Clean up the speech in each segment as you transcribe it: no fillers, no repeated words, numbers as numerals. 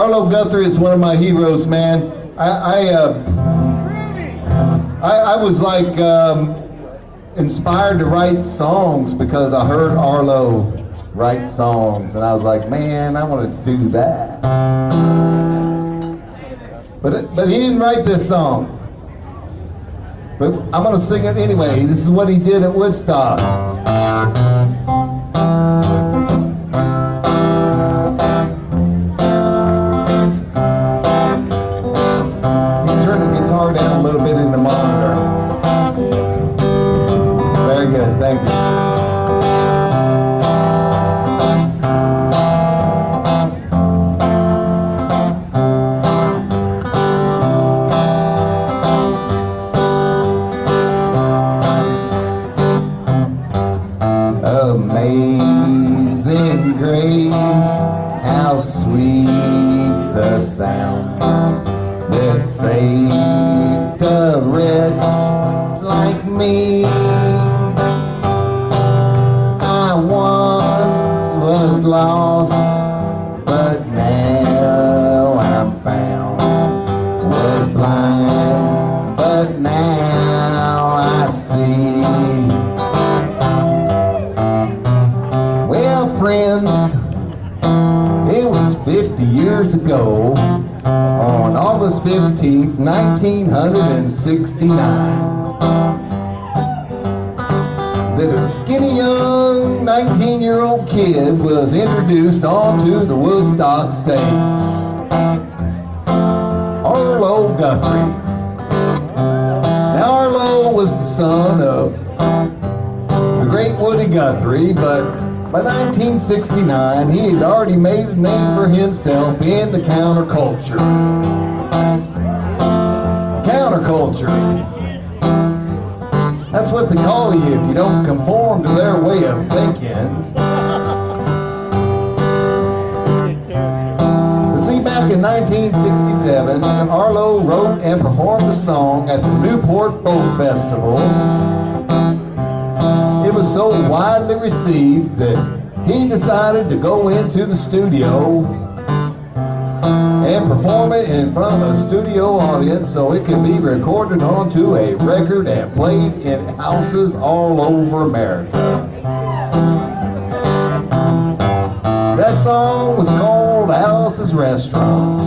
Arlo Guthrie is one of my heroes, man. I was like inspired to write songs because I heard Arlo write songs, and I was like, man, I want to do that. But he didn't write this song. But I'm going to sing it anyway. This is what he did at Woodstock. Down a little bit in the monitor. Very good, thank you. Amazing grace, how sweet the sound that saved a wretch like me. I once was lost, but now I'm found. Was blind, but now I see. Well, friends, it was 50 years ago, on August 15th, 1969, that a skinny young 19-year-old kid was introduced onto the Woodstock stage. Arlo Guthrie. Now, Arlo was the son of the great Woody Guthrie, but by 1969, he had already made a name for himself in the counterculture. Counterculture. That's what they call you if you don't conform to their way of thinking. But see, back in 1967, Arlo wrote and performed a song at the Newport Folk Festival. It was so widely received that he decided to go into the studio and perform it in front of a studio audience so it could be recorded onto a record and played in houses all over America. That song was called Alice's Restaurant.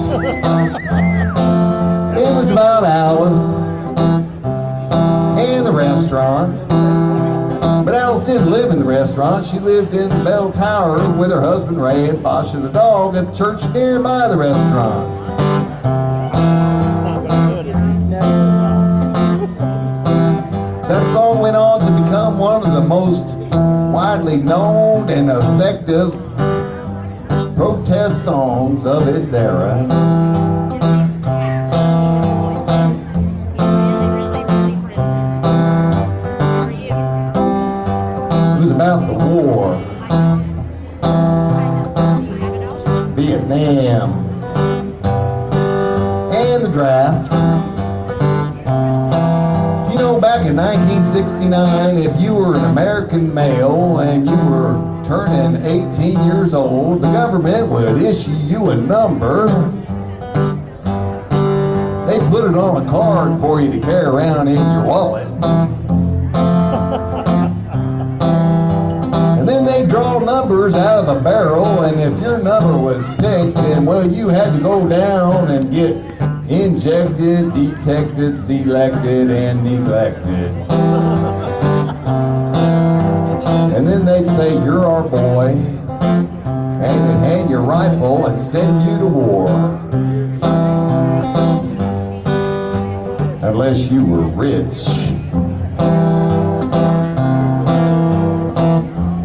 It was about Alice and the restaurant. But Alice didn't live in the restaurant. She lived in the bell tower with her husband Ray and Pasha the dog at the church nearby the restaurant. That song went on to become one of the most widely known and effective protest songs of its era. About the war, Vietnam, and the draft. You know, back in 1969, if you were an American male and you were turning 18 years old, the government would issue you a number. They put it on a card for you to carry around in your wallet. Then they draw numbers out of a barrel, and if your number was picked, then, well, you had to go down and get injected, detected, selected, and neglected. And then they'd say, you're our boy, and they'd hand your rifle and send you to war. Unless you were rich.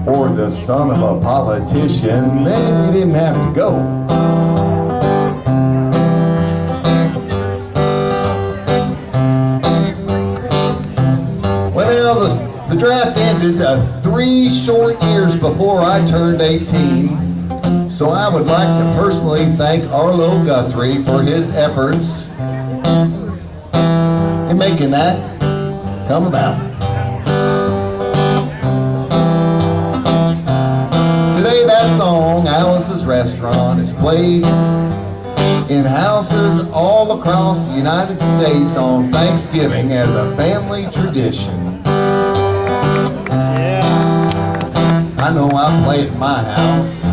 Or the son of a politician, then you didn't have to go. Well, the draft ended 3 short years before I turned 18, so I would like to personally thank Arlo Guthrie for his efforts in making that come about. Today that song, Alice's Restaurant, is played in houses all across the United States on Thanksgiving as a family tradition. I know I play it in my house.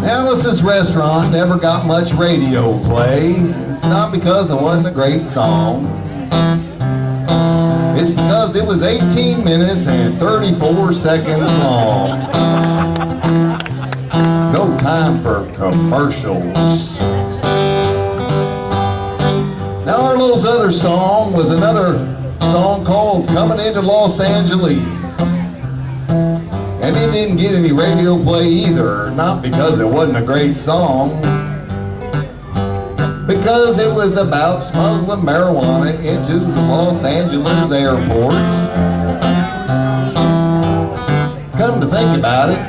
Alice's Restaurant never got much radio play. It's not because it wasn't a great song. It's because it was 18 minutes and 34 seconds long. No time for commercials. Now Arlo's other song was another song called Coming Into Los Angeles. And it didn't get any radio play either, not because it wasn't a great song, because it was about smuggling marijuana into the Los Angeles airports. Come to think about it,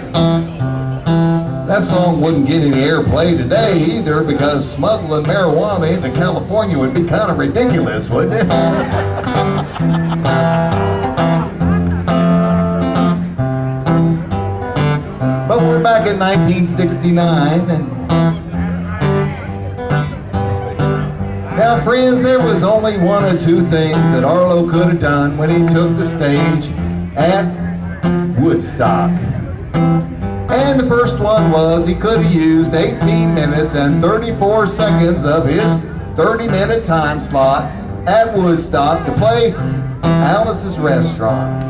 that song wouldn't get any airplay today either, because smuggling marijuana into California would be kind of ridiculous, wouldn't it? But we're back in 1969, and now friends, there was only one or two things that Arlo could have done when he took the stage at Woodstock. And the first one was he could have used 18 minutes and 34 seconds of his 30-minute time slot at Woodstock to play Alice's Restaurant,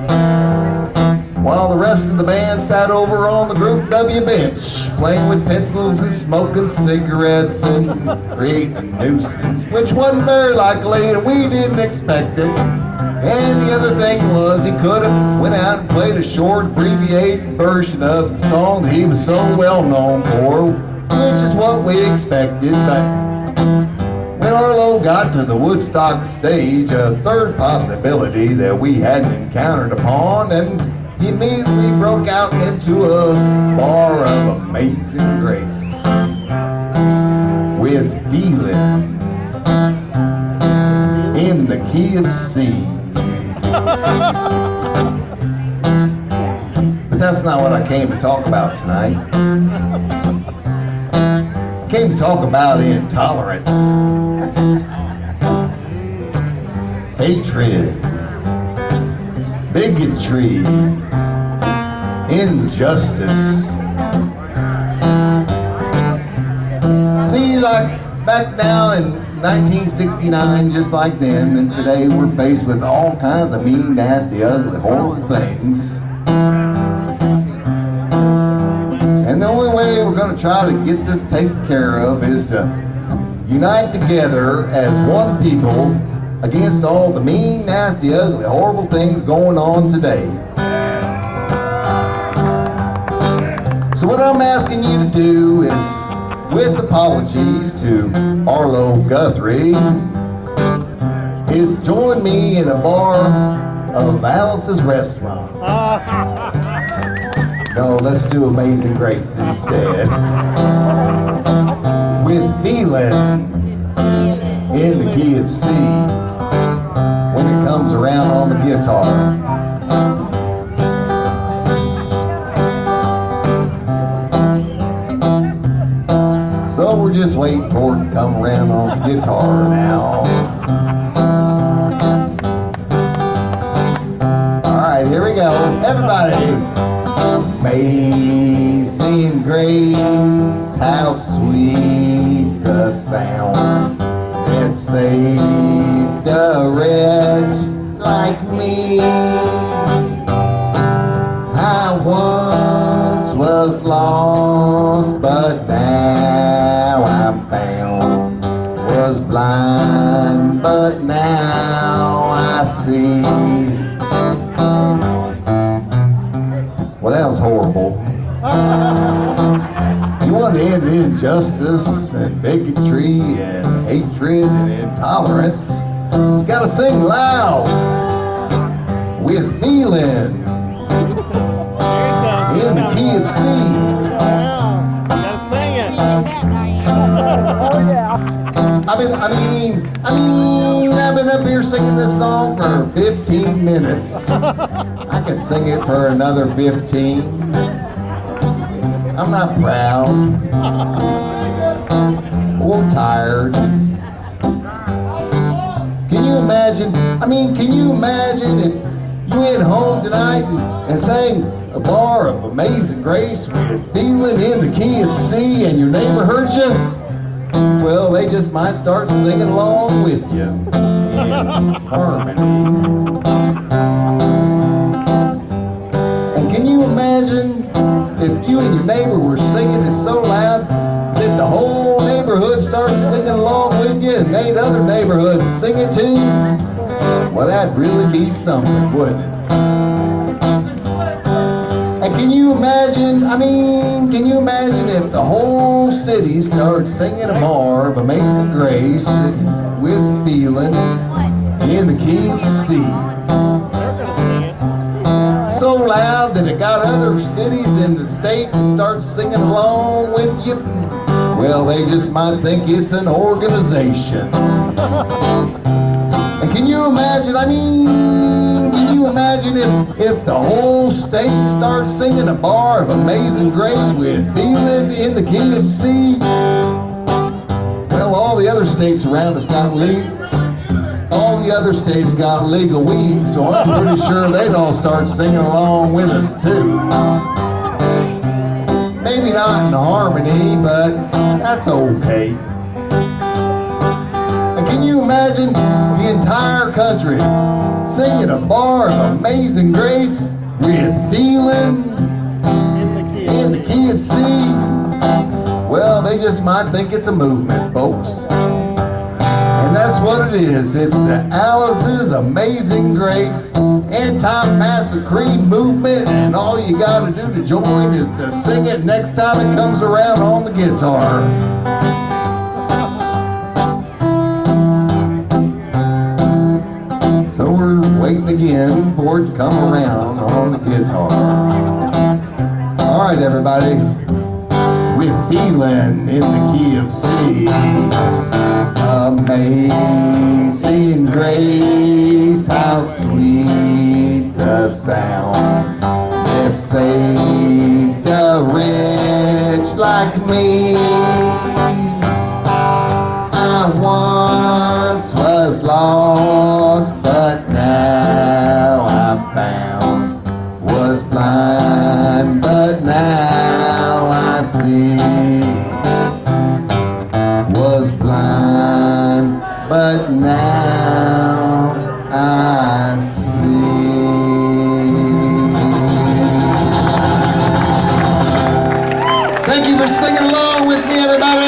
while the rest of the band sat over on the Group W bench, playing with pencils and smoking cigarettes and creating a nuisance, which wasn't very likely, and we didn't expect it. And the other thing was he could have went out and played a short, abbreviated version of the song that he was so well known for, which is what we expected. But when Arlo got to the Woodstock stage, a third possibility that we hadn't encountered upon, and he immediately broke out into a bar of amazing grace with feeling in the key of C. But that's not what I came to talk about tonight. I came to talk about intolerance, hatred, bigotry, injustice. See, like back now in 1969, just like then, and today we're faced with all kinds of mean, nasty, ugly, horrible things. And the only way we're going to try to get this taken care of is to unite together as one people against all the mean, nasty, ugly, horrible things going on today. So what I'm asking you to do is, with apologies to Arlo Guthrie, is join me in a bar of Alice's Restaurant. No, let's do Amazing Grace instead. With feeling in the key of C when it comes around on the guitar. So we're just waiting for it to come around on the guitar now. Alright, here we go. Everybody. Amazing grace, how sweet the sound that saved a wretch like me. I once was lost, but now I'm found. Was blind, but now I see. Well, that was horrible. You want to end injustice and bigotry and hatred and intolerance, you gotta sing loud with feeling in the key of C. Gotta sing it. Oh yeah. I've been up here singing this song for 15 minutes. I could sing it for another 15. I'm not proud or tired. Can you imagine? Can you imagine if you went home tonight and sang a bar of Amazing Grace with Feeling in the Key of C and your neighbor heard you? Well, they just might start singing along with you in harmony. And can you imagine if you and your neighbor were singing it so loud that the whole neighborhood started singing along with you and made other neighborhoods sing it too? Well, that'd really be something, wouldn't it? And can you imagine if the whole city started singing a bar of Amazing Grace with Feeling in the Key of C? So loud that it got other cities in the state to start singing along with you? Well, they just might think it's an organization. And can you imagine, if the whole state started singing a bar of Amazing Grace with Feeling in the Key of C? Well, all the other states around us got legal. All the other states got legal weed, so I'm pretty sure they'd all start singing along with us too. Maybe not in harmony, but that's okay. And can you imagine the entire country singing a bar of Amazing Grace with Feeling in the Key of C? Well, they just might think it's a movement, folks. And that's what it is. It's the Alice's Amazing Grace anti-massacre movement, and all you gotta do to join is to sing it next time it comes around on the guitar. So we're waiting again for it to come around on the guitar. All right, everybody. With Feeling in the Key of C. Amazing grace, how sweet the sound that saved a wretch like me. I once was lost, but now I'm found. Was blind, but now I see. Was blind, but now I see. Thank you for singing along with me, everybody.